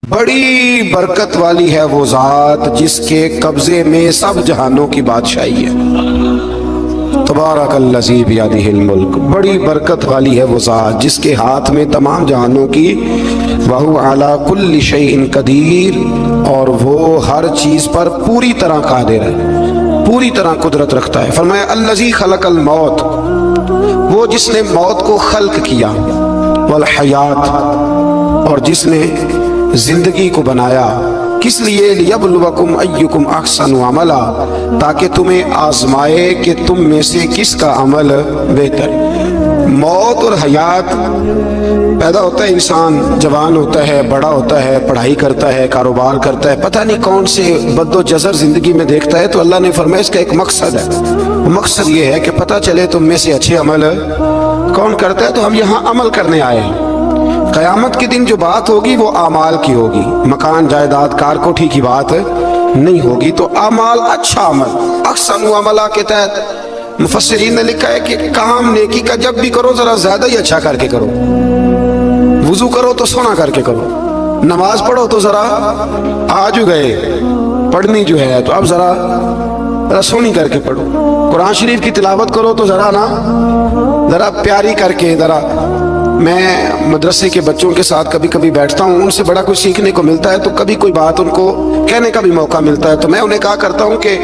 بڑی برکت والی ہے وہ ذات جس کے قبضے میں سب جہانوں کی بادشاہی ہے۔ تبارک الذی بیدہ الملک، بڑی برکت والی ہے وہ ذات جس کے ہاتھ میں تمام جہانوں کی، وَهُوَ عَلَى كُلِّ شَيْءٍ قَدِيرٌ، اور وہ ہر چیز پر پوری طرح قادر ہے، پوری طرح قدرت رکھتا ہے۔ فرمایا الذی خلق الموت، وہ جس نے موت کو خلق کیا، والحیات، اور جس نے زندگی کو بنایا، کس لیے؟ لیبلوکم ایکم احسن عملا، تاکہ تمہیں آزمائے کہ تم میں سے کس کا عمل بہتر۔ موت اور حیات، پیدا ہوتا ہے انسان، جوان ہوتا ہے، بڑا ہوتا ہے، پڑھائی کرتا ہے، کاروبار کرتا ہے، پتہ نہیں کون سے بد و جزر زندگی میں دیکھتا ہے، تو اللہ نے فرمایا اس کا ایک مقصد ہے۔ مقصد یہ ہے کہ پتہ چلے تم میں سے اچھے عمل کون کرتا ہے، تو ہم یہاں عمل کرنے آئے ہیں۔ قیامت کے دن جو بات ہوگی وہ اعمال کی ہوگی، مکان جائیداد کار کوٹھی کی بات نہیں ہوگی، تو اعمال، اچھا عمل، احسن عملہ کے تحت مفسرین نے لکھا ہے کہ کام نیکی کا جب بھی کرو ذرا زیادہ ہی اچھا کر کے کرو۔ وضو کرو تو سونا کر کے کرو، نماز پڑھو تو ذرا آج گئے پڑھنی جو ہے تو اب ذرا سونی کر کے پڑھو، قرآن شریف کی تلاوت کرو تو ذرا پیاری کر کے، ذرا۔ میں مدرسے کے بچوں کے ساتھ کبھی کبھی بیٹھتا ہوں، ان سے بڑا کچھ سیکھنے کو ملتا ہے، تو کبھی کوئی بات ان کو کہنے کا بھی موقع ملتا ہے، تو میں انہیں کہا کرتا ہوں کہ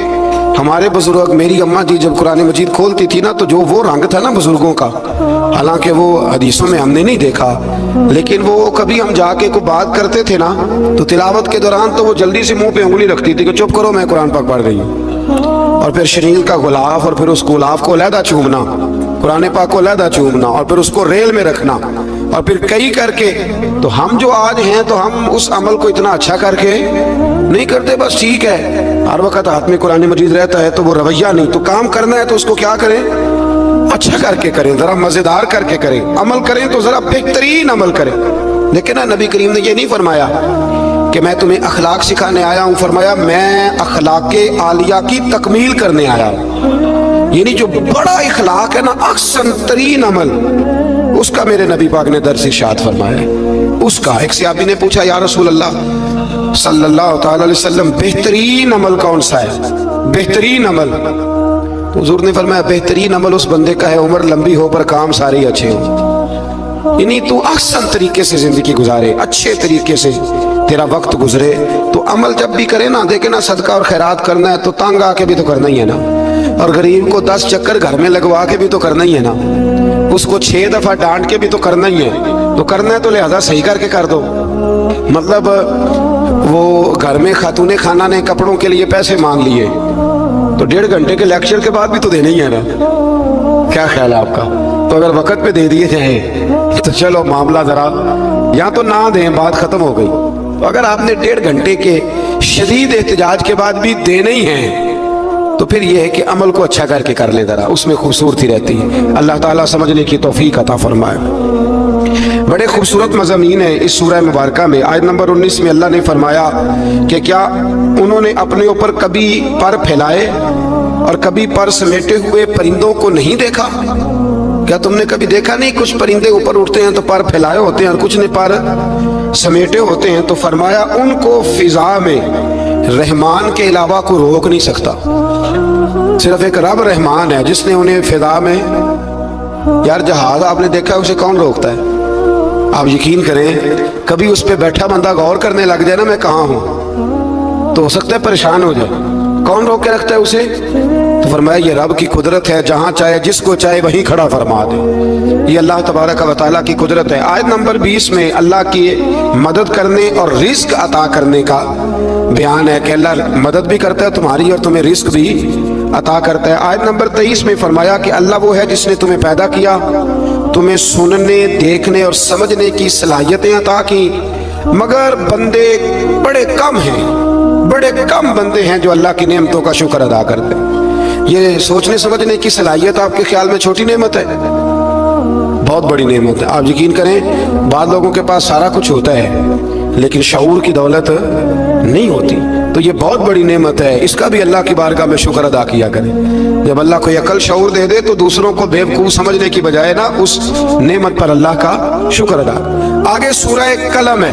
ہمارے بزرگ، میری اماں جی جب قرآن مجید کھولتی تھی نا، تو جو وہ رنگ تھا نا بزرگوں کا، حالانکہ وہ حدیثوں میں ہم نے نہیں دیکھا، لیکن وہ کبھی ہم جا کے کوئی بات کرتے تھے نا، تو تلاوت کے دوران تو وہ جلدی سے منہ پہ انگلی رکھتی تھی کہ چپ کرو میں قرآن پاک پڑھ رہی ہوں، اور پھر شریل کا غلاف، اور پھر اس غلاف کو علیحدہ چومنا، قرآن پاک کو علیحدہ چومنا، اور پھر اس کو ریل میں رکھنا، اور پھر کئی کر کے۔ تو ہم جو آج ہیں تو ہم اس عمل کو اتنا اچھا کر کے نہیں کرتے، بس ٹھیک ہے ہر وقت ہاتھ میں قرآن مجید رہتا ہے تو وہ رویہ نہیں، تو کام کرنا ہے تو اس کو کیا کریں؟ اچھا کر کے کریں، ذرا مزیدار کر کے کریں، عمل کریں تو ذرا بہترین عمل کریں۔ لیکن نبی کریم نے یہ نہیں فرمایا کہ میں تمہیں اخلاق سکھانے آیا ہوں، فرمایا میں اخلاق عالیہ کی تکمیل کرنے آیا ہوں، یعنی جو بڑا اخلاق ہے نا، احسن ترین عمل، اس کا میرے نبی پاک نے درس ارشاد فرمایا ہے۔ اس کا ایک صحابی نے پوچھا یا رسول اللہ صلی اللہ تعالی علیہ وسلم، بہترین عمل کون سا ہے؟ بہترین عمل؟ تو حضور نے فرمایا بہترین عمل اس بندے کا ہے عمر لمبی ہو پر کام سارے اچھے ہوں، یعنی تو احسن طریقے سے زندگی گزارے، اچھے طریقے سے تیرا وقت گزرے۔ تو عمل جب بھی کرے نا، دیکھے نا، صدقہ اور خیرات کرنا ہے تو تانگ آ کے بھی تو کرنا ہی ہے نا، اور غریب کو 10 چکر گھر میں لگوا کے بھی تو کرنا ہی ہے نا، اس کو 6 دفعہ ڈانٹ کے بھی تو کرنا ہی ہے، تو کرنا ہے تو لہذا صحیح کر کے کر دو۔ مطلب وہ گھر میں خاتون خانہ نے کپڑوں کے لیے پیسے مانگ لیے تو 1.5 گھنٹے کے لیکچر کے بعد بھی تو دینے ہی ہے نا، کیا خیال ہے آپ کا؟ تو اگر وقت پہ دے دیے جائیں تو چلو معاملہ ذرا، یا تو نہ دیں، بات ختم ہو گئی۔ تو اگر آپ نے 1.5 گھنٹے کے شدید احتجاج کے بعد بھی دینے ہی ہیں تو پھر یہ ہے کہ عمل کو اچھا کر کے کر لیں، ذرا اس میں خوبصورتی رہتی ہے۔ اللہ تعالیٰ سمجھنے کی توفیق عطا فرمائے۔ بڑے خوبصورت مضامین ہیں اس سورہ مبارکہ میں۔ آیت نمبر 19 میں اللہ نے فرمایا کہ کیا انہوں نے اپنے اوپر کبھی پر پھیلائے اور کبھی پر سمیٹے ہوئے پرندوں کو نہیں دیکھا؟ کیا تم نے کبھی دیکھا نہیں کچھ پرندے اوپر اٹھتے ہیں تو پر پھیلائے ہوتے ہیں اور کچھ نے پر سمیٹے ہوتے ہیں؟ تو فرمایا ان کو فضا میں رحمان کے علاوہ کوئی روک نہیں سکتا، صرف ایک رب رحمان ہے جس نے انہیں فضا میں۔ یار جہاز آپ نے دیکھا اسے کون روکتا ہے؟ آپ یقین کریں کبھی اس پہ بیٹھا بندہ غور کرنے لگ جائے نا میں کہاں ہوں، تو ہو سکتا ہے پریشان ہو جائے۔ کون روک کے رکھتا ہے اسے؟ تو فرمایا یہ رب کی قدرت ہے، جہاں چاہے جس کو چاہے وہیں کھڑا فرما دے، یہ اللہ تبارک و تعالیٰ کی قدرت ہے۔ آیت نمبر 20 میں اللہ کی مدد کرنے اور رزق عطا کرنے کا بیان ہے کہ اللہ مدد بھی کرتا ہے تمہاری اور تمہیں رزق بھی عطا کرتا ہے۔ آیت نمبر 23 میں فرمایا کہ اللہ وہ ہے جس نے تمہیں پیدا کیا، تمہیں سننے، دیکھنے اور سمجھنے کی صلاحیتیں عطا کی، مگر بندے بڑے کم ہیں، بڑے کم بندے ہیں جو اللہ کی نعمتوں کا شکر ادا کرتے ہیں۔ یہ سوچنے سمجھنے کی صلاحیت آپ کے خیال میں چھوٹی نعمت ہے؟ بہت بڑی نعمت ہے۔ آپ یقین کریں بعض لوگوں کے پاس سارا کچھ ہوتا ہے لیکن شعور کی دولت نہیں ہوتی، تو یہ بہت بڑی نعمت ہے، اس کا بھی اللہ کی بارگاہ میں شکر ادا کیا کریں۔ جب اللہ کوئی عقل شعور دے دے تو دوسروں کو بیوقوف سمجھنے کی بجائے نا اس نعمت پر اللہ کا شکر ادا۔ آگے سورہ قلم ہے،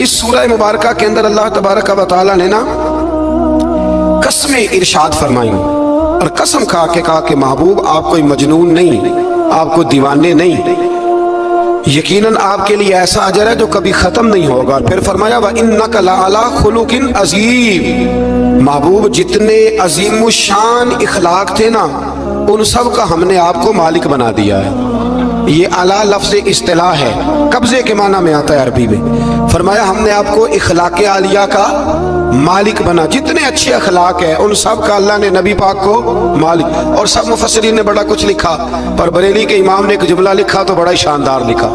इस सूरह मुबारका के अंदर अल्लाह तबारक व तआला ने ना कसमें इरशाद फरमाई और कसम खा के कहा कि महबूब आप कोई मजनून नहीं, आप कोई दीवाने नहीं, यकीनन आपके लिए ऐसा अजर है जो कभी खत्म नहीं होगा। फिर फरमाया व इन्नका लअला खुलुकिन अज़ीम, महबूब जितने अजीम शान इखलाक थे ना उन सब का हमने आपको मालिक बना दिया है। ये अला लफ्ज़ इस्तिलाह है, कब्जे के माना में आता है अरबी में। फरमाया हमने आपको इखलाक आलिया का मालिक बना, जितने अच्छे अखलाक है उन सब का अल्लाह ने नबी पाक को मालिक। और सब मुफस्सिरीन ने बड़ा कुछ लिखा, पर बरेली के इमाम ने एक जुमला लिखा तो बड़ा ही शानदार लिखा।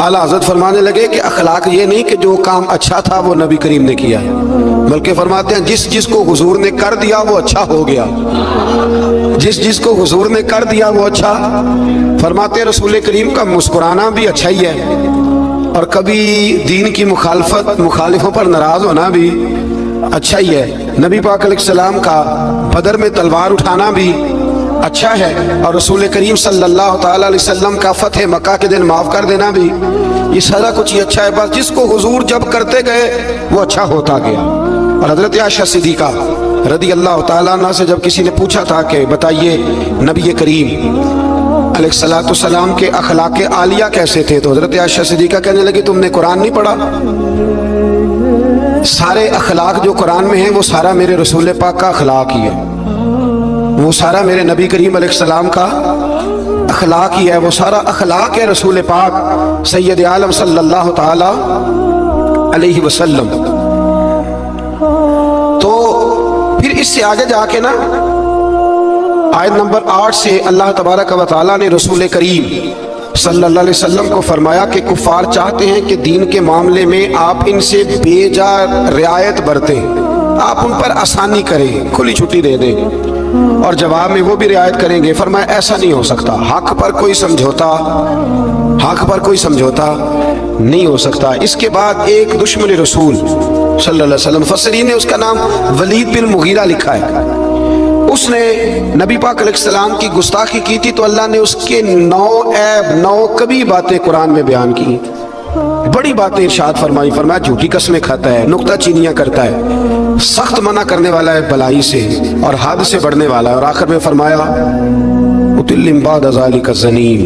आला हज़रत फरमाने लगे कि अखलाक ये नहीं कि जो काम अच्छा था वो नबी करीम ने किया, बल्कि फरमाते हैं जिस जिसको हुजूर ने कर दिया वो अच्छा हो गया, जिस जिसको हुजूर ने कर दिया वो अच्छा। फरमाते रसूल करीम का मुस्कुराना भी अच्छा ही है, और कभी दीन की मुखालिफों पर नाराज होना भी अच्छा ही है। नबी पाक अलैहिस्सलाम का बदर में तलवार उठाना भी अच्छा है, और रसूल करीम सल्लल्लाहु तआला अलैहि वसल्लम का फतह मक्का के दिन माफ कर देना भी, ये सारा कुछ ही अच्छा है। बस जिसको हुजूर जब करते गए वो अच्छा होता गया। और हजरत आयशा सिद्दीका रदी अल्लाह तआला अन्हा से जब किसी ने पूछा था कि बताइए नबी करीम अलैहिस्सलाम के अखलाक आलिया कैसे थे, तो हजरत आयशा सिद्दीका कहने लगी तुमने कुरान नहीं पढ़ा? सारे अखलाक जो कुरान में है वो सारा मेरे रसूल पाक का अखलाक ही है, वो सारा मेरे नबी करीम अलैहिस्सलाम का अखलाक ही है, वो सारा अखलाक है रसूल पाक सैयद आलम सल्लल्लाहु तआला अलैहि वसल्लम। तो फिर इससे आगे जाके ना आयत नंबर 8 से अल्लाह तबारक व तआला ने रसूल करीम सल्लल्लाहु अलैहि वसल्लम को फरमाया कि कुफार चाहते हैं कि दीन के मामले में आप इनसे बेजा रियायत बरतें, आप उन पर आसानी करें, खुली छुट्टी दे दें, और जवाब में वो भी रियायत करेंगे। फरमाया ऐसा नहीं हो सकता, हक पर कोई समझौता नहीं हो सकता। इसके बाद एक दुश्मन रसूल सल्लल्लाहु अलैहि वसल्लम, मुफस्सिरीन ने उसका नाम वलीद बिन मुगीरा लिखा है, उसने नबी पाक अलैहिस्सलाम की गुस्ताखी की थी, तो अल्लाह ने उसके 9 कभी बातें कुरान में बयान की, बड़ी बातें इरशाद फरमाई। फरमाया झूठी कसमें खाता है, नुक्ता चीनियां करता है, सख्त मना करने वाला है भलाई से और हद से बढ़ने वाला है। और आखिर में फरमाया उतिल्लिम बाद ज़ालिका ज़नीम,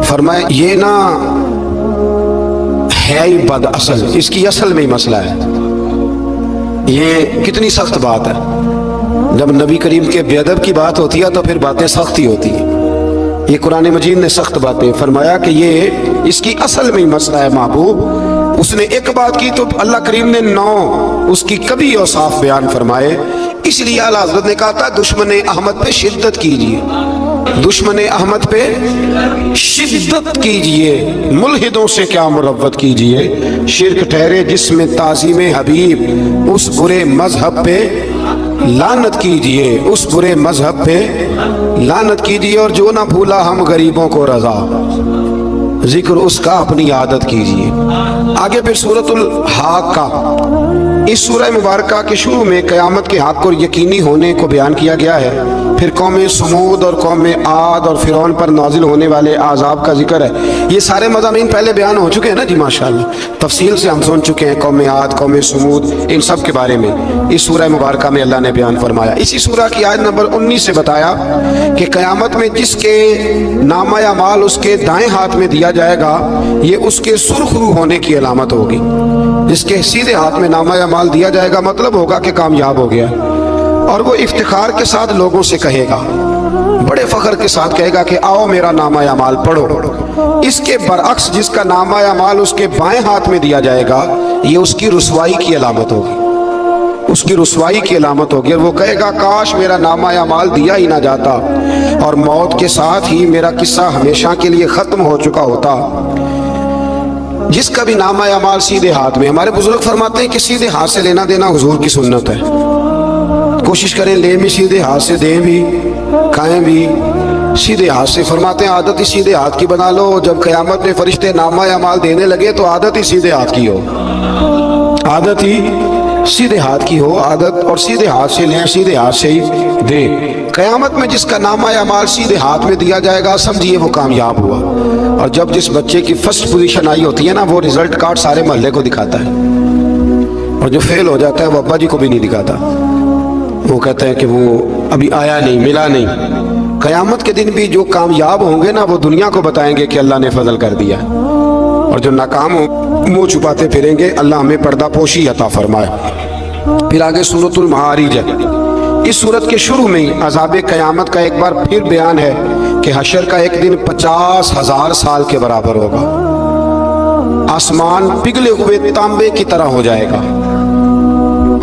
फरमाया ये ना है ही बद असल, इसकी असल में ही मसला है। ये कितनी सख्त बात है, जब नबी करीम के बेअदब की बात होती है तो फिर बातें सख्त ही होती है। ये कुरान मजीद ने सख्त बातें फरमाया कि ये इसकी असल में ही मसला है महबूब। उसने एक बात की तो अल्लाह करीम ने 9 उसकी कभी औसाफ बयान फरमाए। इसलिए आला हज़रत ने कहा था दुश्मन अहमद पे शिद्दत कीजिए, दुश्मन अहमद पे शिद्दत कीजिए, मुल्हिदों से क्या मुरव्वत कीजिए। शिर्क ठहरे जिसमें ताज़ीम हबीब, उस बुरे मजहब पे लानत कीजिए, उस बुरे मजहब पे लानत कीजिए। और जो ना भूला हम गरीबों को रजा, जिक्र उसका अपनी आदत कीजिए। आगे फिर सूरतुल हाक्का, इस सूरह मुबारका के शुरू में क़यामत के हक़ और यकीनी होने को बयान किया गया है। फिर कौम समूद और कौम आद और फिरौन पर नाजिल होने वाले आज़ाब का जिक्र है। ये सारे मज़ामीन पहले बयान हो चुके हैं ना जी, माशाअल्लाह तफसील से हम सुन चुके हैं। कौम आद, कौम समूद, इन सब के बारे में इस सूरह मुबारका में अल्लाह ने बयान फरमाया। इसी सूरह की आयत नंबर 19 से बताया कि क़यामत में जिसके नामा अमाल उसके दाएं हाथ में दिया जाएगा, ये उसके सुरखरू होने की अलामत होगी। जिसके सीधे हाथ में नामा अमाल दिया जाएगा मतलब होगा कि कामयाब हो गया, और वो इफ्तिखार के साथ लोगों से कहेगा, बड़े फख्र के साथ कहेगा कि आओ मेरा नामा अमाल पढ़ो। इसके बरअक्स जिसका नामा अमाल उसके बाएं हाथ में दिया जाएगा, ये उसकी रुसवाई की अलामत होगी, उसकी रुसवाई की अलामत होगी। और वो कहेगा काश मेरा नामा अमाल दिया ही ना जाता, और मौत के साथ ही मेरा किस्सा हमेशा के लिए ख़त्म हो चुका होता। जिसका भी नामा अमाल सीधे हाथ में, हमारे बुजुर्ग फरमाते हैं कि सीधे हाथ से लेना देना हुजूर की सुन्नत है। कोशिश करें ले भी सीधे हाथ से, दें भी, खाएं भी सीधे हाथ से। फरमाते हैं आदत ही सीधे हाथ की बना लो। जब क़यामत में फरिश्ते नामा अमाल देने लगे तो आदत ही सीधे हाथ की हो, आदत ही सीधे हाथ की हो आदत और सीधे हाथ से लें, सीधे हाथ से ही दे। क़यामत में जिसका नामा अमाल सीधे हाथ में दिया जाएगा, समझिए वो कामयाब हुआ। और जब जिस बच्चे की फर्स्ट पोजीशन आई होती है ना, वो रिजल्ट कार्ड सारे मोहल्ले को दिखाता है, और जो फेल हो जाता है वो अब्बा जी को भी नहीं दिखाता। वो कहते हैं कि वो अभी आया नहीं, मिला नहीं। क़यामत के दिन भी जो कामयाब होंगे ना, वो दुनिया को बताएंगे कि अल्लाह ने फजल कर दिया, और जो नाकाम हो मुंह छुपाते फिरेंगे। अल्लाह हमें पर्दा पोशी अता फरमाए। फिर आगे सूरतुल मारिज है। इस सूरत के शुरू में ही अज़ाब क़यामत का एक बार फिर बयान है कि हशर का एक दिन 50,000 साल के बराबर होगा। आसमान पिघले हुए तांबे की तरह हो जाएगा,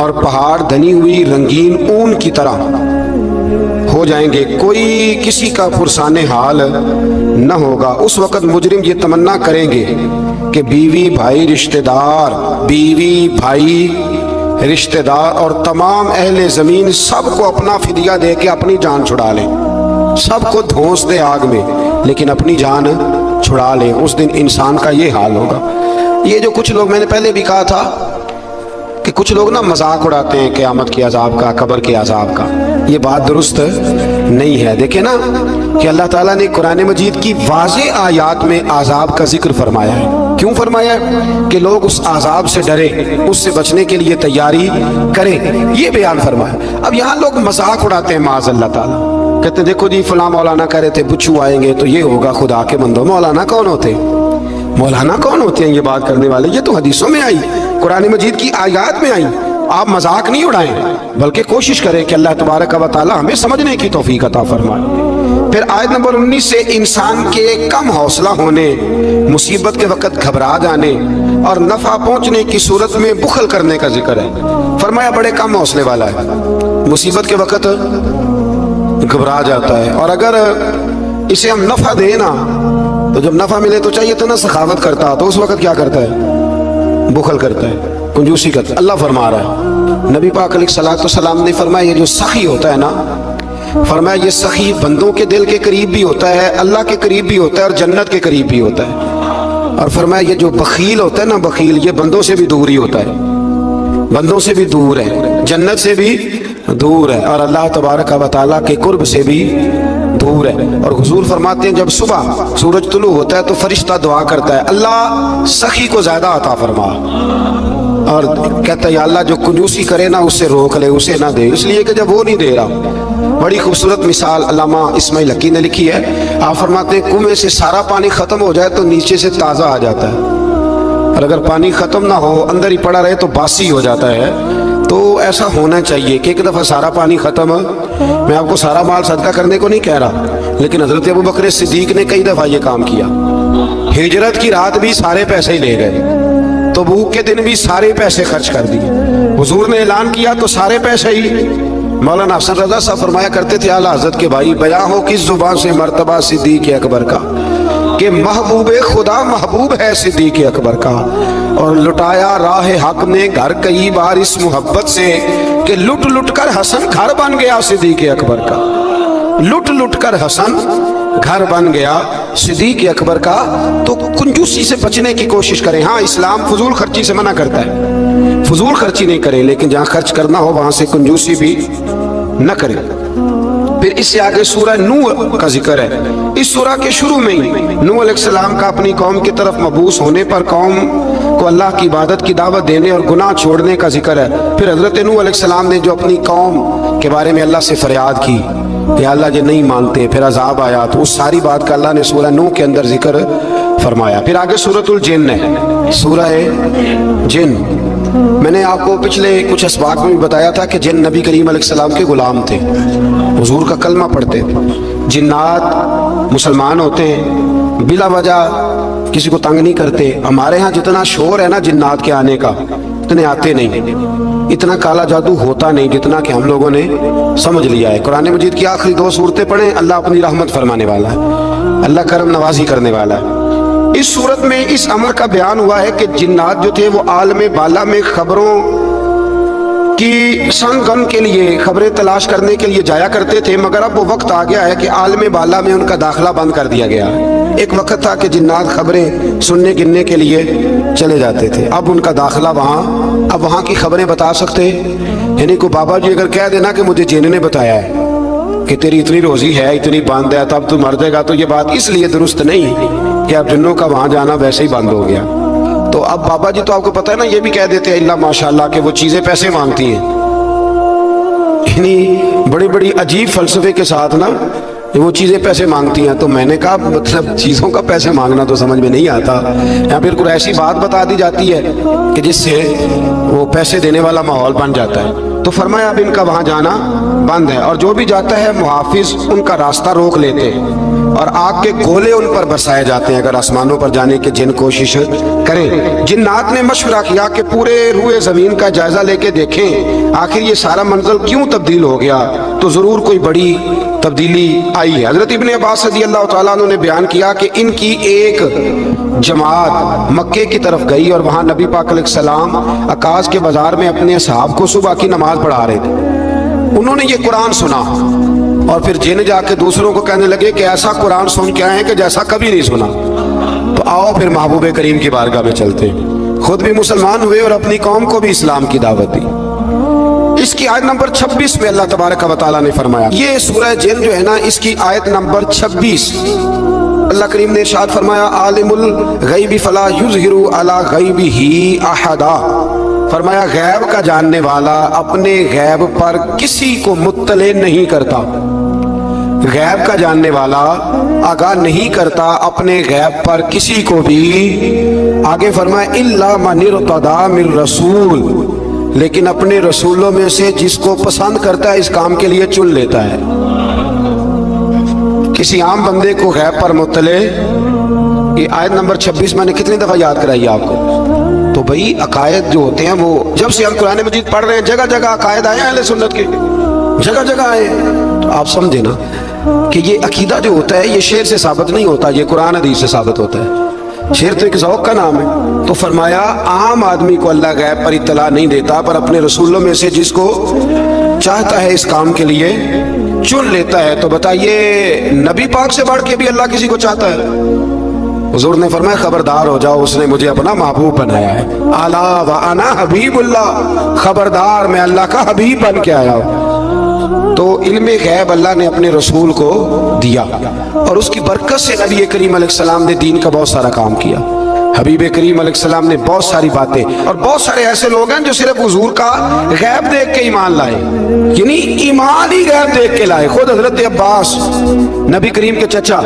और पहाड़ धनी हुई रंगीन ऊन की तरह हो जाएंगे। कोई किसी का पुरसाने हाल न होगा। उस वक़्त मुजरिम ये तमन्ना करेंगे कि बीवी भाई रिश्तेदार, बीवी भाई रिश्तेदार और तमाम अहले ज़मीन सबको अपना फिदिया दे के अपनी जान छुड़ा लें, सबको धोंस दे आग में, लेकिन अपनी जान छुड़ा लें। उस दिन इंसान का ये हाल होगा। ये जो कुछ लोग, मैंने पहले भी कहा था कि कुछ लोग ना मजाक उड़ाते हैं क़यामत के अजाब का, कब्र के अजाब का। ये बात दुरुस्त नहीं है। देखें ना कि अल्लाह ताला ने कुरान मजीद की वाज़े आयात में अजाब का जिक्र फरमाया है। क्यों फरमाया? कि लोग उस अजाब से डरे, उससे बचने के लिए तैयारी करें, ये बयान फरमाया। अब यहाँ लोग मजाक उड़ाते हैं माज़ अल्लाह ताला, कहते हैं देखो जी फलां मौलाना कह रहे थे बुच्चू आएंगे तो ये होगा। खुदा के बंदो, मौलाना कौन होते हैं? मौलाना कौन होते हैं ये बात करने वाले? ये तो हदीसों में आई, कुरान मजीद की आयत में आई। आप मजाक नहीं उड़ाएं, बल्कि कोशिश करें कि अल्लाह तबारक व तआला हमें समझने की तौफीक अता फरमाए। फिर आयत नंबर 19 से इंसान के कम हौसला होने, मुसीबत के वक्त घबरा जाने और नफा पहुंचने की सूरत में बुखल करने का जिक्र है। फरमाया बड़े कम हौसले वाला है, मुसीबत के वक्त घबरा जाता है, और अगर इसे हम नफा दें ना, तो जब नफा मिले तो चाहिए तो ना सखावत करता, तो उस वक्त क्या करता है? बुखल करता है, कंजूसी करता है। अल्लाह फरमा रहा है, नबी पाक अलैहिस्सलाम ने फरमाया ये जो सखी होता है ना, फरमाया ये सखी बंदों के दिल के करीब भी होता है, अल्लाह के करीब भी होता है, और जन्नत के करीब भी होता है। और फरमाया ये जो बखील होता है ना, बखील, ये बंदों से भी दूर ही होता है, बंदों से भी दूर है, जन्नत से भी दूर है, और अल्लाह तबारक व तआला के कुर्ब से भी दूर है। और हुजूर फरमाते हैं जब सुबह सूरज तुलू होता है तो फरिश्ता दुआ करता है, अल्लाह सखी को ज्यादा अता फरमा, और कहता है या अल्लाह जो कंजूसी करे ना उससे रोक ले, उसे ना दे, इसलिए कि जब वो नहीं दे रहा। बड़ी खूबसूरत मिसाल अल्लामा इस्माइल हकी ने लिखी है। आप फरमाते हैं कुएं से सारा पानी खत्म हो जाए तो नीचे से ताज़ा आ जाता है, और अगर पानी खत्म ना हो, अंदर ही पड़ा रहे तो बासी हो जाता है। तो ऐसा होना चाहिए कि एक दफ़ा सारा पानी ख़त्म। मैं आपको सारा माल सदका करने को नहीं कह रहा, लेकिन हज़रत अबू बकर सिद्दीक ने कई दफ़ा ये काम किया। हिजरत की रात भी सारे पैसे ही ले गए, तबूक के दिन भी सारे पैसे खर्च कर दिए। हुजूर ने ऐलान किया तो सारे पैसे ही। मौलाना हसन रज़ा साहब फरमाया करते थे आला हज़रत के भाई, बयां हो किस जुबान से मर्तबा सिद्दीक अकबर का, कि महबूब खुदा महबूब है सिद्दीक अकबर का, और लुटाया राह हक ने घर कई बार इस मोहब्बत से कि लुट लुट कर हसन घर बन गया सिद्दीक अकबर का, लुट लुट कर हसन घर बन गया सिद्दीक अकबर का। तो कंजूसी से बचने की कोशिश करें। हाँ, इस्लाम फजूल खर्ची से मना करता है, फजूल खर्ची नहीं करें, लेकिन जहाँ खर्च करना हो वहाँ से कंजूसी भी न करें। फिर इससे आगे सूरह नूह का जिक्र है। इस सूरह के शुरू में ही नूह अलैहिस्सलाम का अपनी कौम की तरफ मबूस होने पर कौम को अल्लाह की इबादत की दावत देने और गुनाह छोड़ने का जिक्र है। फिर हजरत नूह अलैहिस्सलाम ने जो अपनी कौम के बारे में अल्लाह से फरियाद की कि अल्लाह ये नहीं मानते, फिर अजाब आया, तो उस सारी बात का अल्लाह ने सूरह नूह के अंदर जिक्र फरमाया। फिर आगे सूरतुल जिन्न है, सूरह जिन्न। मैंने आपको पिछले कुछ असबाक में भी बताया था कि जिन नबी करीम अलैहिस्सलाम के गुलाम थे, हुजूर का कलमा पढ़ते थे। जिन्नात मुसलमान होते हैं, बिला वजह किसी को तंग नहीं करते। हमारे यहाँ जितना शोर है ना जिन्नात के आने का, इतने आते नहीं, इतना काला जादू होता नहीं जितना कि हम लोगों ने समझ लिया है। कुरान मजीद की आखिरी 2 सूरतें पढ़ें, अल्लाह अपनी रहमत फरमाने वाला है, अल्लाह करम नवाजी करने वाला है। इस सूरत में इस अमर का बयान हुआ है कि जिन्नात जो थे वो आलम बाला में खबरों की संगन के लिए, खबरें तलाश करने के लिए जाया करते थे, मगर अब वो वक्त आ गया है कि आलम बाला में उनका दाखिला बंद कर दिया गया है। ایک وقت تھا کہ جنات خبریں سننے گننے کے لیے چلے جاتے تھے، اب ان کا داخلہ وہاں، اب وہاں کی خبریں بتا سکتے، یعنی کو بابا جی اگر کہہ دینا کہ مجھے جن نے بتایا ہے کہ تیری اتنی روزی ہے، اتنی باندھ ہے، تب تو مر جائے گا، تو یہ بات اس لیے درست نہیں کہ اب جنوں کا وہاں جانا ویسے ہی بند ہو گیا۔ تو اب بابا جی تو آپ کو پتہ ہے نا، یہ بھی کہہ دیتے ہیں اللہ ماشاءاللہ کہ وہ چیزیں پیسے مانگتی ہیں، یعنی بڑی بڑی عجیب فلسفے کے ساتھ نا وہ چیزیں پیسے مانگتی ہیں۔ تو میں نے کہا مطلب چیزوں کا پیسے مانگنا تو سمجھ میں نہیں آتا، یا پھر کوئی ایسی بات بتا دی جاتی ہے کہ جس سے وہ پیسے دینے والا ماحول بن جاتا ہے۔ تو فرمایا اب ان کا وہاں جانا بند ہے، اور جو بھی جاتا ہے محافظ ان کا راستہ روک لیتے اور آگ کے گولے ان پر برسائے جاتے ہیں اگر آسمانوں پر جانے کے جن کوشش کریں۔ جنات نے مشورہ کیا کہ پورے روئے زمین کا جائزہ لے کے دیکھیں آخر یہ سارا منظر کیوں تبدیل ہو گیا، تو ضرور کوئی بڑی تبدیلی آئی ہے۔ حضرت ابن عباس رضی اللہ تعالیٰ عنہ نے بیان کیا کہ ان کی ایک جماعت مکے کی طرف گئی اور وہاں نبی پاک علیہ السلام عکاظ کے بازار میں اپنے اصحاب کو صبح کی نماز پڑھا رہے تھے۔ انہوں نے یہ قرآن سنا اور پھر جن جا کے دوسروں کو کہنے لگے کہ ایسا قرآن سن کے آئے ہیں کہ جیسا کبھی نہیں سنا۔ تو آؤ پھر محبوب کریم کی بارگاہ میں چلتے ہیں، خود بھی مسلمان ہوئے اور اپنی قوم کو بھی اسلام کی دعوت دی۔ اس کی آیت نمبر 26 میں اللہ تبارک و تعالیٰ نے فرمایا، یہ سورہ جن جو ہے نا اس کی آیت نمبر 26، اللہ کریم نے ارشاد فرمایا عالم الغیب فلا یظہر علی غیبہ احدا، فرمایا غیب کا جاننے والا اپنے غیب پر کسی کو مطلع نہیں کرتا، غیب کا جاننے والا آگاہ نہیں کرتا اپنے غیب پر کسی کو بھی۔ آگے فرمایا الا من ارتضی من رسول، لیکن اپنے رسولوں میں سے جس کو پسند کرتا ہے اس کام کے لیے چن لیتا ہے۔ کسی عام بندے کو غیب پر مطلع، یہ آیت نمبر 26 میں نے کتنی دفعہ یاد کرائی آپ کو؟ تو بھئی عقائد جو ہوتے ہیں وہ جب سے ہم قرآن مجید پڑھ رہے ہیں جگہ جگہ عقائد آئے ہیں اہل سنت کے، جگہ جگہ آئے ہیں، تو آپ سمجھے نا کہ یہ عقیدہ جو ہوتا ہے یہ شعر سے ثابت نہیں ہوتا، یہ قرآن حدیث سے ثابت ہوتا ہے۔ شعر تو ایک ذوق کا نام ہے۔ تو فرمایا عام آدمی کو اللہ غیب پر اطلاع نہیں دیتا، پر اپنے رسولوں میں سے جس کو چاہتا ہے اس کام کے لیے چن لیتا ہے۔ تو بتائیے نبی پاک سے بڑھ کے بھی اللہ کسی کو چاہتا ہے؟ حضور نے فرمایا خبردار ہو جاؤ، اس نے مجھے اپنا محبوب بنایا ہے، الا وانا حبیب اللہ، خبردار میں اللہ کا حبیب بن کے آیا ہوں۔ تو علم غیب اللہ نے اپنے رسول کو دیا اور اس کی برکت سے نبی کریم علیہ السلام نے دین کا بہت سارا کام کیا۔ حبیب کریم علیہ السلام نے بہت ساری باتیں، اور بہت سارے ایسے لوگ ہیں جو صرف حضور کا غیب دیکھ کے ایمان لائے، یعنی ایمان ہی غیب دیکھ کے لائے۔ خود حضرت عباس نبی کریم کے چچا،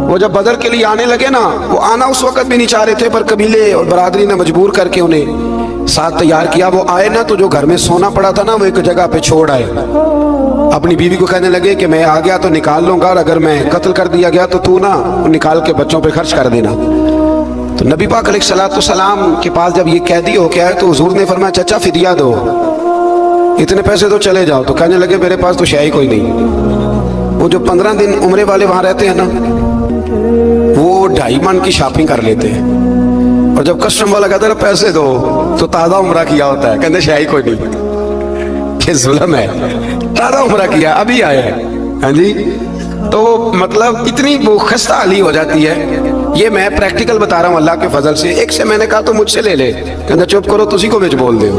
وہ جب بدر کے لیے آنے لگے نا، وہ آنا اس وقت بھی نہیں چاہ رہے تھے، پر قبیلے اور برادری نے مجبور کر کے انہیں ساتھ تیار کیا۔ وہ آئے نا تو جو گھر میں سونا پڑا تھا نا وہ ایک جگہ پہ چھوڑ آئے، اپنی بیوی کو کہنے لگے کہ میں آ گیا تو نکال لوں گا، اور اگر میں قتل کر دیا گیا تو تو نا نکال کے بچوں پہ خرچ کر دینا۔ تو نبی پاک علیہ السلام کے پاس جب یہ قیدی ہو کے آئے تو حضور نے فرمایا چچا فدیہ دو، اتنے پیسے تو چلے جاؤ۔ تو کہنے لگے میرے پاس تو شے کوئی نہیں۔ وہ جو 15 دن عمرے والے وہاں رہتے ہیں نا، وہ 2.5 من کی شاپنگ کر لیتے ہیں، اور جب کسٹم والا کہتا ہے نا پیسے دو تو تازہ عمرہ کیا ہوتا ہے، کہتے شے کوئی نہیں، یہ ظلم ہے، تازہ عمرہ کیا ابھی آیا ہے۔ ہاں جی، تو مطلب اتنی وہ خستہ حالی ہو جاتی ہے۔ یہ میں پریکٹیکل بتا رہا ہوں اللہ کے فضل سے۔ ایک سے میں نے کہا تو مجھ سے لے لے، کہتا چپ کرو تسی کو بچ بول دے ہو۔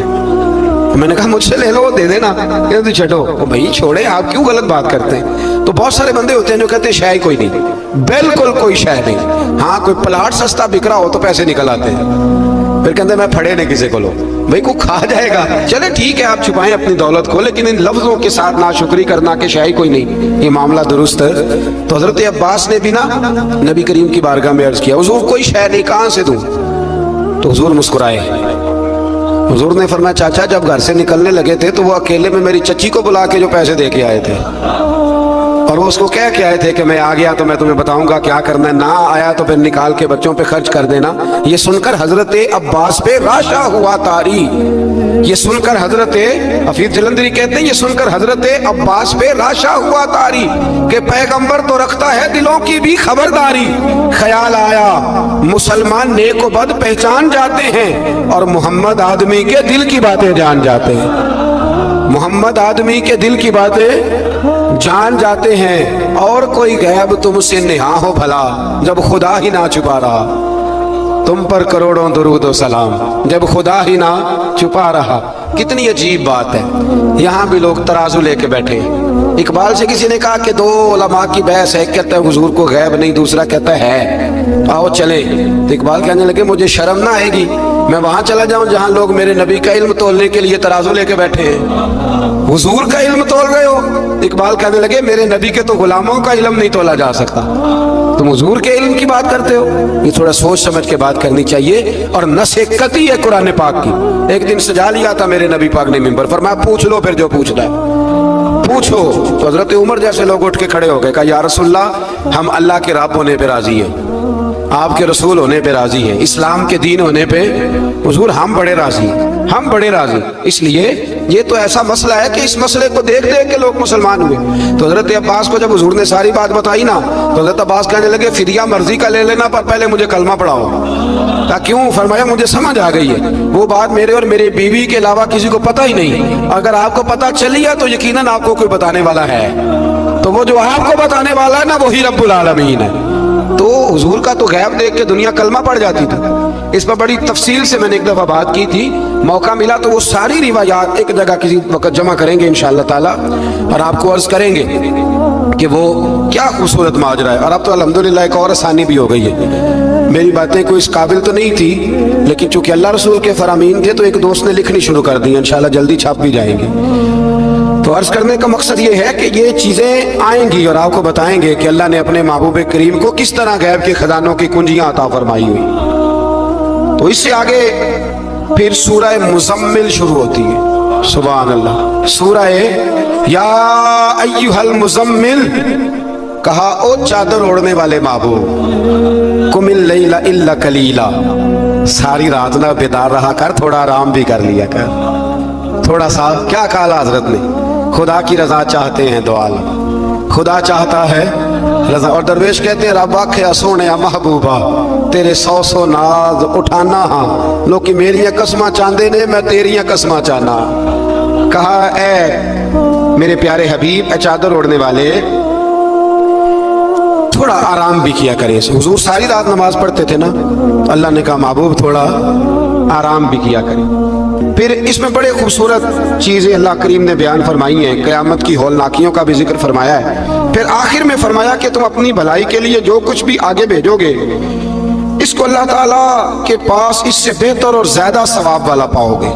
میں نے کہا مجھ سے لے لو دے دینا، کہتا تو چھٹو بھائی چھوڑے، آپ کیوں غلط بات کرتے ہیں؟ تو بہت سارے بندے ہوتے ہیں جو کہتے ہیں شے کوئی نہیں، بالکل کوئی شے نہیں، ہاں کوئی پلاٹ سستا بک رہا ہو تو پیسے نکل آتے ہیں، پھر کہتے ہیں میں پھڑے نہیں کسی کو لو، بھائی کو کھا جائے گا، چلے ٹھیک ہے آپ چھپائیں اپنی دولت کو، لیکن ان لفظوں کے ساتھ ناشکری کرنا کہ شے کوئی نہیں، یہ معاملہ درست ہے۔ تو حضرت عباس نے بھی نا نبی کریم کی بارگاہ میں عرض کیا حضور کوئی شے نہیں، کہاں سے دوں؟ تو حضور مسکرائے، حضور نے فرمایا چاچا جب گھر سے نکلنے لگے تھے تو وہ اکیلے میں میری چچی کو بلا کے جو پیسے دے کے آئے تھے، اور وہ اس کو کہہ کے آئے تھے کہ میں آ گیا تو میں تمہیں بتاؤں گا کیا کرنا ہے، نہ آیا تو پھر نکال کے بچوں پہ خرچ کر دینا۔ یہ سن کر حضرت عباس پہ راشا ہوا طاری، یہ سن کر حضرت حفیظ جلندری کہتے ہیں یہ سن کر حضرت عباس پہ راشا ہوا طاری کہ پیغمبر تو رکھتا ہے دلوں کی بھی خبرداری۔ خیال آیا مسلمان نیک و بد پہچان جاتے ہیں، اور محمد آدمی کے دل کی باتیں جان جاتے ہیں، محمد آدمی کے دل کی باتیں जान जाते हैं और कोई गैब तुमसे नेहा हो भला, जब खुदा ही ना छुपा रहा। तुम पर करोड़ों दुरूद व सलाम, जब खुदा ही ना छुपा रहा। कितनी अजीब बात है, यहाँ भी लोग तराजू लेके बैठे हैं। इकबाल से किसी ने कहा कि दो उलमा की बहस है, कहता है हुजूर को गैब नहीं, दूसरा कहता है आओ चले। तो इकबाल कहने लगे मुझे शर्म ना आएगी, मैं वहां चला जाऊं जहां लोग मेरे नबी का इल्म तोलने के लिए तराजू लेके बैठे हैं, हुजूर का इल्म तोल रहे हो। इकबाल कहने लगे मेरे नबी के तो गुलामों का इल्म नहीं तोला जा सकता, तुम हुजूर के इल्म की बात करते हो। ये थोड़ा सोच समझ के बात करनी चाहिए। और नसेकती है कुरान पाक की। एक दिन सजा लिया था मेरे नबी पाक ने मिंबर, फरमाया पूछ लो फिर जो पूछना है पूछो। तो हजरत उमर जैसे लोग उठ के खड़े हो गए, कहा या रसूलल्लाह हम अल्लाह के रब होने पे राजी हैं, आपके रसूल होने पे राजी हैं, इस्लाम के दीन होने पे हुजूर हम बड़े राजी हैं, हम बड़े राजी। इसलिए ये तो ऐसा मसला है कि इस मसले को देख देख के लोग मुसलमान हुए। तो हजरत अब्बास को जब हुजूर ने सारी बात बताई ना, तो हजरत अब्बास कहने लगे फिदिया मर्जी का ले लेना, पर पहले मुझे कलमा पढ़ाओ। कहा क्यों? फरमाया मुझे समझ आ गई है, वो बात मेरे और मेरे बीवी के अलावा किसी को पता ही नहीं, अगर आपको पता चली है तो यकीनन आपको कोई बताने वाला है, तो वो जो आपको बताने वाला है ना वही रब्बुल आलमीन है। तो हुजूर का तो गैब देख के दुनिया कलमा पड़ जाती थी। इस पर बड़ी तफसील से मैंने एक दफा बात की थी, मौका मिला तो वो सारी रिवायात एक जगह किसी वक्त जमा करेंगे इंशाअल्लाह ताला, और आपको अर्ज करेंगे कि वो क्या खूबसूरत माजरा है। और अब तो अल्हम्दुलिल्लाह एक और आसानी भी हो गई है। मेरी बातें कोई इस काबिल तो नहीं थी, लेकिन चूंकि अल्लाह रसूल के फरामीन थे तो एक दोस्त ने लिखनी शुरू कर दी, इंशाअल्लाह जल्दी छाप भी जाएंगे। तो अर्ज करने का मकसद ये है कि ये चीजें आएंगी और आपको बताएंगे कि अल्लाह ने अपने महबूब करीम को किस तरह गैब के खजानों की कुंजियां अता फरमाई हुई। तो इससे आगे फिर सूरह मुज़म्मिल शुरू होती है। सुभान अल्लाह। सूरह या अय्युहल मुज़म्मिल, कहा ओ चादर ओढ़ने वाले महबूब, कुमिल लैला इल्ला कलीला, सारी रात ना बेदार रहा कर, थोड़ा आराम भी कर लिया कर। थोड़ा सा क्या कहा हजरत ने, खुदा की रजा चाहते हैं दुआल, खुदा चाहता है रजा। और दरवेश कहते हैं रब आखे सोने महबूबा तेरे सौ सौ नाज उठाना, हाँ लोग मेरिया कसमां चाहते ने, मैं तेरिया कसमां चाहना। कहा ए मेरे प्यारे हबीब, ए चादर ओढ़ने वाले, थोड़ा आराम भी किया करें। हुजूर सारी रात नमाज पढ़ते थे ना, अल्लाह ने कहा महबूब थोड़ा आराम भी किया करें। फिर इसमें बड़े खूबसूरत चीजें अल्लाह करीम ने बयान फरमाई हैं, क़यामत की हौलनाकियों का भी जिक्र फरमाया है। फिर आखिर में फरमाया कि तुम अपनी भलाई के लिए जो कुछ भी आगे भेजोगे, इसको अल्लाह ताला के पास इससे बेहतर और ज्यादा सवाब वाला पाओगे।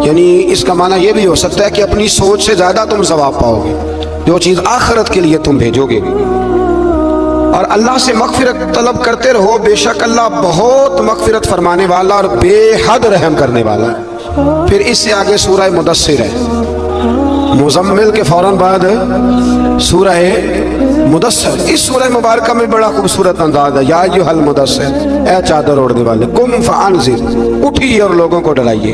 यानी इसका माना यह भी हो सकता है कि अपनी सोच से ज्यादा तुम सवाब पाओगे जो चीज आखिरत के लिए तुम भेजोगे। और अल्लाह से मगफिरत तलब करते रहो, बेशक अल्लाह बहुत मगफिरत फरमाने वाला और बेहद रहम करने वाला है। फिर इससे आगे सूरह मुदस्सिर है, मुज़म्मिल के फौरन बाद सूरह मुदस्सिर। इस सूरह मुबारक में बड़ा खूबसूरत अंदाज है, या अय्युहल मुदस्सिर, ए चादर ओढ़ने वाले, कुम फअंज़िर, उठिए और लोगों को डराइए,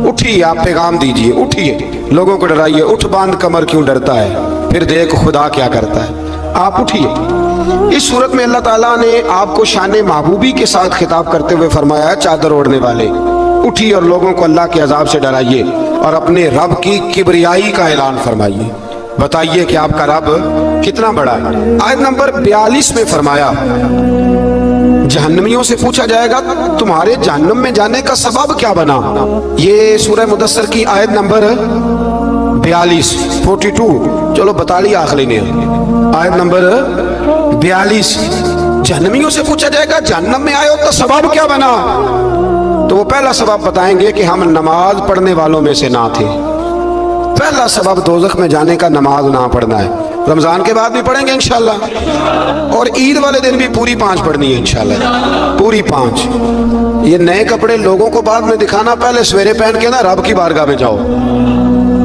उठिए आप पैगाम दीजिए, उठिए लोगों को डराइए। उठ बांध कमर क्यों डरता है, फिर देख खुदा क्या करता है, आप उठिए। इस सूरत में अल्लाह ताला ने आपको शान महबूबी के साथ खिताब करते हुए फरमाया है, चादर ओढ़ने वाले उठिए और लोगों को अल्लाह के अजाब से डराइए और अपने रब की किबरियाई का ऐलान फरमाइए। बताइए कि आपका रब कितना बड़ा है। आयत नंबर 42 में फरमाया, जहन्नमियों से पूछा जाएगा तुम्हारे जहन्नम में जाने का सबब क्या बना। ये सूरह मुदस्सिर की आयत नंबर 42 42, चलो बता लिया आखिरी ने, आयत नंबर 42। जहन्नमियों से पूछा जाएगा जहन्नम में आए हो तो सबब क्या बना, तो वो पहला सबब बताएंगे कि हम नमाज पढ़ने वालों में से ना थे। पहला सबब दोज़ख में जाने का नमाज ना पढ़ना है। रमजान के बाद भी पढ़ेंगे इंशाल्लाह, और ईद वाले दिन भी पूरी 5 पढ़नी है इंशाल्लाह, पूरी 5। ये नए कपड़े लोगों को बाद में दिखाना, पहले सवेरे पहन के ना रब की बारगाह में जाओ,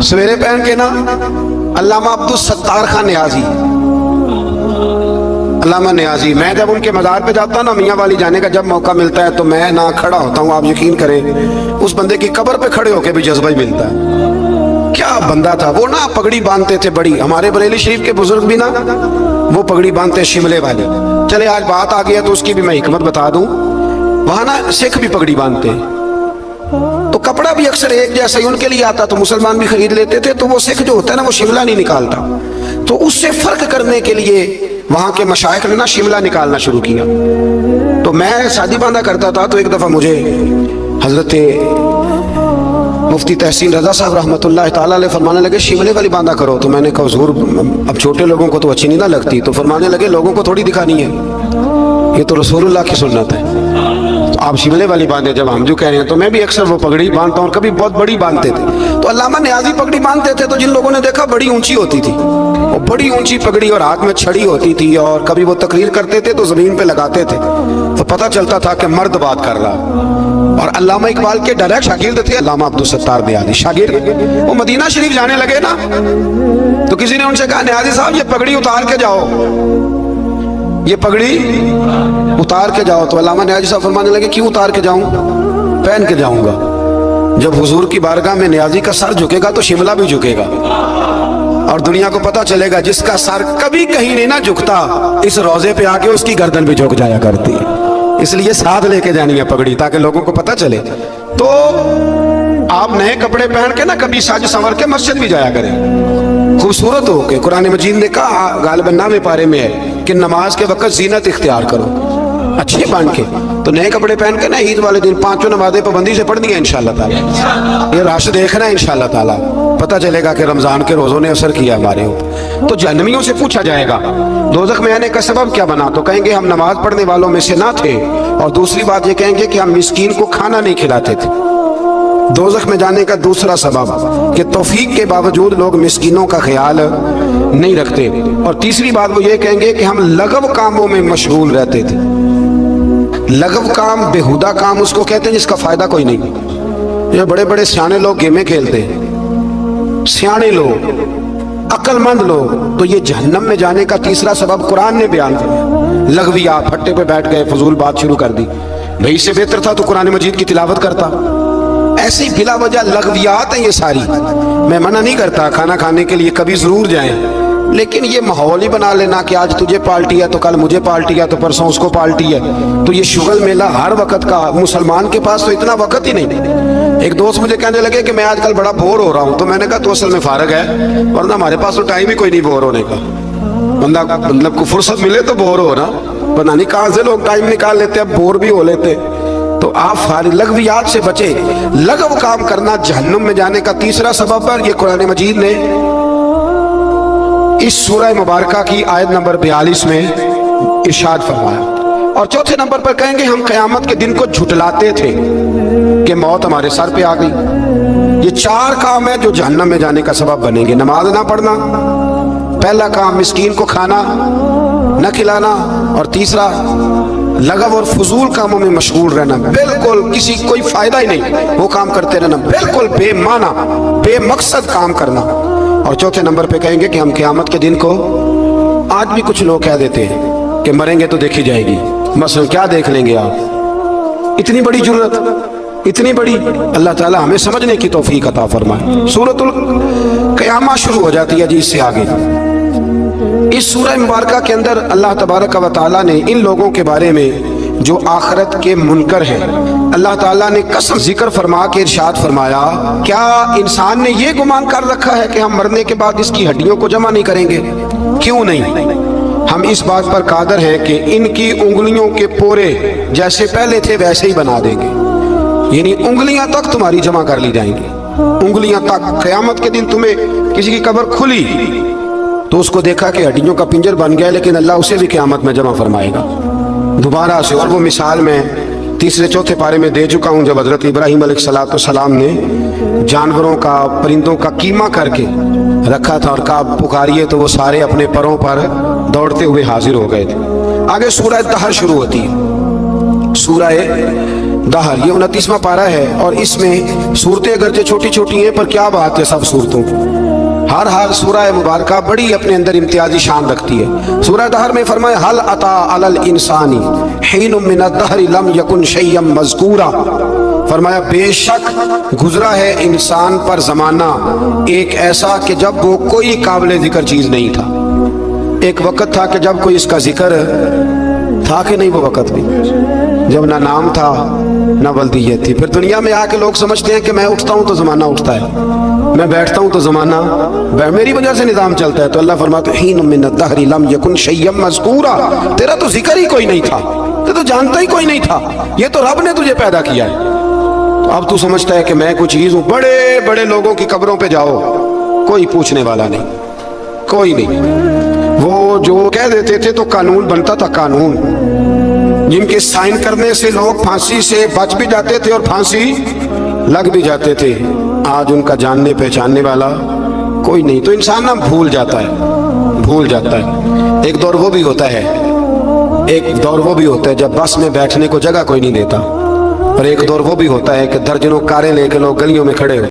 सवेरे पहन के ना। अल्लामा अब्दुल सत्तार खान न्याजी, अल्लामा न्याजी, मैं जब उनके मज़ार पे जाता हूँ ना, मियाँ वाली जाने का जब मौका मिलता है तो मैं ना खड़ा होता हूँ, आप यकीन करें उस बंदे की कब्र पे खड़े होके भी जज्बा ही मिलता है। क्या बंदा था वो ना, पगड़ी बांधते थे बड़ी। हमारे बरेली शरीफ के बुजुर्ग भी ना वो पगड़ी बांधते शिमले वाले। चले आज बात आ गई है तो उसकी भी मैं हिकमत बता दूं, वहां ना सिख भी पगड़ी बांधते हैं। तो कपड़ा भी अक्सर एक जैसा ही उनके लिए आता, तो मुसलमान भी खरीद लेते थे। तो वो सिख जो होता है ना, वो शिमला नहीं निकालता, तो उससे फर्क करने के लिए वहां के मशाइख ने ना शिमला निकालना शुरू किया। तो मैं शादी बांधा करता था, तो एक दफा मुझे हजरत मुफ्ती तहसीन रजा साहब रहमतुल्लाह ताला अलैह फरमाने लगे शिमले वाली बांधा करो। तो मैंने कहा हुजूर अब छोटे लोगों को तो अच्छी नहीं ना लगती। तो फरमाने लगे लोगों को थोड़ी दिखानी है, ये तो रसूलुल्लाह की सुन्नत है, तो आप शिमले वाली बांधे। जब हम जो कह रहे हैं, तो मैं भी अक्सर वो पगड़ी बांधता हूँ, कभी बहुत बड़ी बांधते थे। तो अल्लामा नियाज़ी पगड़ी बांधते थे, तो जिन लोगों ने देखा बड़ी ऊंची होती थी, वो बड़ी ऊंची पगड़ी और हाथ में छड़ी होती थी, और कभी वो तकरीर करते थे तो जमीन पे लगाते थे, तो पता चलता था कि मर्द बात कर रहा। और अल्लामा इकबाल के डायरेक्ट शागिर्द थे अल्लामा अब्दुल सत्तार बयादी शागिर्द। वो मदीना शरीफ जाने लगे ना, तो किसी ने उनसे कहा नियाज़ी साहब ये पगड़ी उतार के जाओ, ये पगड़ी उतार के जाओ। तो अल्लामा नियाज़ी साहब फरमाने लगे क्यों उतार के जाऊं, पहन के जाऊंगा। जब हुजूर की बारगाह में नियाज़ी का सर झुकेगा तो शिमला भी झुकेगा, और दुनिया को पता चलेगा जिसका सर कभी कहीं नहीं ना झुकता, इस रोजे पे आके उसकी गर्दन भी झुक जाया करती है। इसलिए साथ लेके जानी है पगड़ी, ताकि लोगों को पता चले। तो आप नए कपड़े पहन के ना कभी साज संवर के मस्जिद भी जाया करें, खूबसूरत हो के। कुरान मजीद ने कहा गालिबन नामे पारे में है कि नमाज के वक्त जीनत इख्तियार करो, अच्छे बन के। तो नए कपड़े पहन के ना ईद वाले दिन 5 नमाजें पाबंदी से पढ़नी है इंशाअल्लाह ताला। ये राश देखना है इंशाअल्लाह ताला, पता चलेगा कि रमजान के रोजों ने असर किया हमारे ऊपर। तो जहन्नमियों से पूछा जाएगा दोज़ख में आने का सबब क्या बना, तो कहेंगे हम नमाज पढ़ने वालों में से ना थे, और दूसरी बात ये कहेंगे कि हम मिस्कीन को खाना नहीं खिलाते थे। दोज़ख में जाने का दूसरा सबब कि तौफीक के बावजूद लोग मिस्कीनों का ख्याल नहीं रखते। और तीसरी बात वो ये कहेंगे कि हम लगव कामों में मशगूल रहते थे। लगव काम, बेहुदा काम उसको कहते हैं जिसका फायदा कोई नहीं। ये बड़े बड़े सियाने लोग गेमें खेलते हैं, सियाने लोग, अक्लमंद लोग, तो ये जहन्नम में जाने का तीसरा सबब कुरान ने बयान किया। लगवियात, फट्टे पे बैठ गए, फजूल बात शुरू कर दी। भाई इससे बेहतर था तो कुरान मजीद की तिलावत करता। ऐसी बिला वजह लगवियात हैं ये सारी। मैं मना नहीं करता खाना खाने के लिए कभी जरूर जाएं, लेकिन ये माहौल ही बना लेना कि आज तुझे पार्टी है तो कल मुझे पार्टी है तो परसों उसको पार्टी है, तो ये शुगल मेला हर वक्त का। मुसलमान के पास तो इतना वक्त ही नहीं। एक दोस्त मुझे कहने लगे कि मैं आजकल बड़ा बोर हो रहा हूँ, तो मैंने कहा तो असल में फारग है, वरना हमारे पास तो टाइम ही कोई नहीं बोर होने का। बंदा मतलब को फुर्सत मिले तो बोर हो ना, पता नहीं कहाँ से लोग टाइम निकाल लेते हैं, बोर भी हो लेते। तो आप फारिग लगवियात से बचे। लगव काम करना जहन्नुम में जाने का तीसरा सबब है। ये कुरान मजीद ने इस सूरह मुबारका की आयत नंबर 42 में इरशाद फरमाया। और चौथे नंबर पर कहेंगे हम क़यामत के दिन को झुटलाते थे कि मौत हमारे सर पे आ गई। ये 4 काम है जो जहन्नम में जाने का सबब बनेंगे। नमाज ना पढ़ना, पहला काम मिस्कीन को खाना न खिलाना, और तीसरा लगव और फजूल कामों में मशगूल रहना, बिल्कुल किसी कोई फायदा ही नहीं वो काम करते रहना, बिल्कुल बेमाना बेमकसद काम करना। और चौथे नंबर पे कहेंगे कि हम क़यामत के दिन को, आज भी कुछ लोग कह देते हैं कि मरेंगे तो देखी जाएगी। मसलन क्या देख लेंगे आप, इतनी बड़ी जुर्रत, इतनी बड़ी। अल्लाह ताला हमें समझने की तौफीक अता फरमाए। सूरतुल क़यामा शुरू हो जाती है जी इससे आगे। इस सूरह मुबारका के अंदर अल्लाह तबारक व तआला ने इन लोगों के बारे में जो आखिरत के मुनकर हैं, अल्लाह ताला ने कसम जिक्र फरमा के इरशाद फरमाया, क्या इंसान ने ये गुमान कर रखा है कि हम मरने के बाद इसकी हड्डियों को जमा नहीं करेंगे? क्यों नहीं, हम इस बात पर कादर हैं कि इनकी उंगलियों के पोरे जैसे पहले थे वैसे ही बना देंगे। यानी उंगलियां तक तुम्हारी जमा कर ली जाएंगी, उंगलियां तक। क़यामत के दिन तुम्हें किसी की कब्र खुली तो उसको देखा कि हड्डियों का पिंजर बन गया, लेकिन अल्लाह उसे भी क़यामत में जमा फरमाएगा दोबारा से। और वो मिसाल में तीसरे चौथे पारे में दे चुका हूँ, जब हजरत इब्राहीम अलैहिस्सलाम ने जानवरों का, परिंदों का कीमा करके रखा था और कहा पुकारिए, तो वो सारे अपने परों पर दौड़ते हुए हाजिर हो गए थे। आगे सूरह दहर शुरू होती है। सूरह दहर ये 29वां पारा है, और इसमें सूरतें अगरचे छोटी छोटी हैं पर क्या बात है सब सूरतों। हर सूरह मुबारका बड़ी अपने अंदर इम्तियाजी शान रखती है। सूरह दहर में फरमाया हल अता अलल इंसानीहीनुम मिनद्दहरि लम यकुन शैय्यम मज़कूरा। फरमाया बेशक गुजरा है इंसान पर जमाना एक ऐसा कि जब वो कोई काबिल जिक्र चीज नहीं था। एक वक्त था कि जब कोई इसका जिक्र था कि नहीं, वो वक्त भी जब ना नाम था ना वल्दियत थी। फिर दुनिया में आके लोग समझते हैं कि मैं उठता हूँ तो ज़माना उठता है, मैं बैठता हूँ तो ज़माना मेरी वजह से निज़ाम चलता है। तो अल्लाह फरमाते हैं हीन मिन अद-दहरि लम यकुन शैय्यम मज़कूरा, तेरा तो जिक्र ही कोई नहीं था, तो जानता ही कोई नहीं था, ये तो रब ने तुझे पैदा किया है। तो अब तू समझता है कि मैं कोई चीज़ हूँ। बड़े बड़े लोगों की कब्रों पे जाओ, कोई पूछने वाला नहीं, कोई नहीं। वो जो कह देते थे तो कानून बनता था, कानून जिनके साइन करने से लोग फांसी से बच भी जाते थे और फांसी लग भी जाते थे, आज उनका जानने पहचानने वाला कोई नहीं। तो इंसान ना भूल जाता है, भूल जाता है। एक दौर वो भी होता है, एक दौर वो भी होता है जब बस में बैठने को जगह कोई नहीं देता, और एक दौर वो भी होता है कि दर्जनों कारें लेके लोग गलियों में खड़े हो।